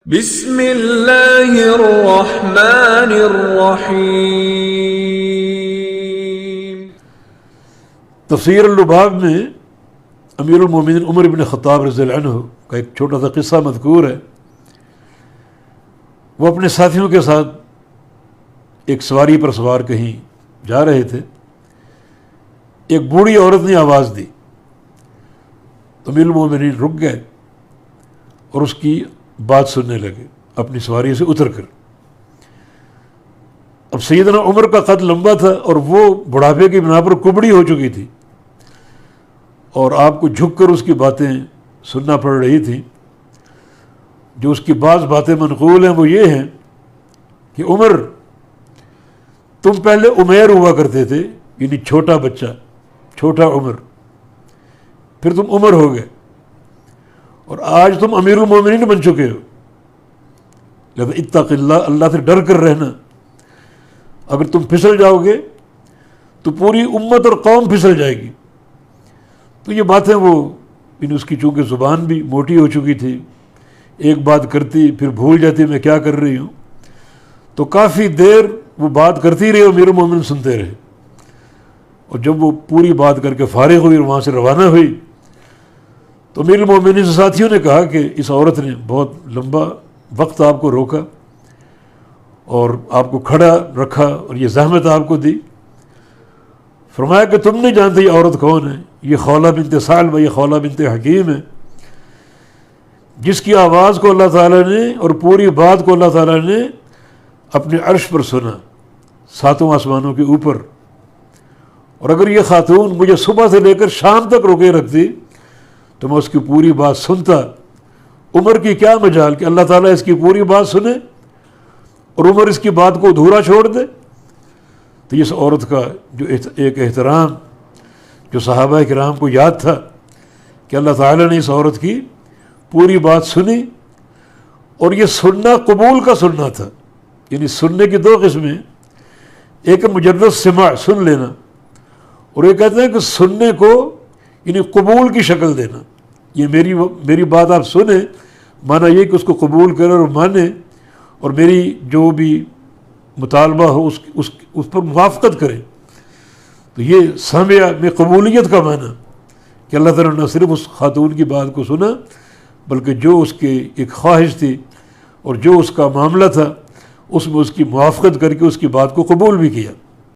بسم اللہ الرحمن الرحیم۔ تفسیر اللباب میں امیر المومنین عمر بن خطاب رضی اللہ عنہ کا ایک چھوٹا سا قصہ مذکور ہے۔ وہ اپنے ساتھیوں کے ساتھ ایک سواری پر سوار کہیں جا رہے تھے، ایک بوڑھی عورت نے آواز دی تو امیر المومنین رک گئے اور اس کی بات سننے لگے اپنی سواری سے اتر کر۔ اب سیدنا عمر کا قد لمبا تھا اور وہ بڑھاپے کی بنا پر کبڑی ہو چکی تھی، اور آپ کو جھک کر اس کی باتیں سننا پڑ رہی تھیں۔ جو اس کی بعض باتیں منقول ہیں وہ یہ ہیں کہ عمر، تم پہلے عمیر ہوا کرتے تھے، یعنی چھوٹا بچہ، چھوٹا عمر، پھر تم عمر ہو گئے، اور آج تم امیر المومنین بن چکے ہو۔ لہذا اتق اللہ، اللہ سے ڈر کر رہنا۔ اگر تم پھسل جاؤ گے تو پوری امت اور قوم پھسل جائے گی۔ تو یہ باتیں وہ اس کی چونکہ زبان بھی موٹی ہو چکی تھی، ایک بات کرتی پھر بھول جاتی میں کیا کر رہی ہوں، تو کافی دیر وہ بات کرتی رہی، امیر المومنین سنتے رہے۔ اور جب وہ پوری بات کر کے فارغ ہوئی اور وہاں سے روانہ ہوئی تو امیر المومنین سے ساتھیوں نے کہا کہ اس عورت نے بہت لمبا وقت آپ کو روکا اور آپ کو کھڑا رکھا اور یہ زحمت آپ کو دی۔ فرمایا کہ تم نہیں جانتے یہ عورت کون ہے، یہ خولہ بنت ثعلبہ، یہ خولہ بنت حکیم ہے، جس کی آواز کو اللہ تعالیٰ نے اور پوری بات کو اللہ تعالیٰ نے اپنے عرش پر سنا، ساتوں آسمانوں کے اوپر۔ اور اگر یہ خاتون مجھے صبح سے لے کر شام تک روکے رکھتی تو میں اس کی پوری بات سنتا۔ عمر کی کیا مجال کہ اللہ تعالیٰ اس کی پوری بات سنے اور عمر اس کی بات کو ادھورا چھوڑ دے۔ تو اس عورت کا جو ایک احترام جو صحابہ کرام کو یاد تھا کہ اللہ تعالیٰ نے اس عورت کی پوری بات سنی، اور یہ سننا قبول کا سننا تھا۔ یعنی سننے کی دو قسمیں، ایک مجرد سماع، سن لینا، اور یہ کہتے ہیں کہ سننے کو یعنی قبول کی شکل دینا۔ یہ میری بات آپ سنیں، مانا یہ کہ اس کو قبول کریں اور مانیں، اور میری جو بھی مطالبہ ہو اس پر موافقت کریں۔ تو یہ سامعہ میں قبولیت کا معنی کہ اللہ تعالیٰ نے نہ صرف اس خاتون کی بات کو سنا بلکہ جو اس کی ایک خواہش تھی اور جو اس کا معاملہ تھا اس میں اس کی موافقت کر کے اس کی بات کو قبول بھی کیا۔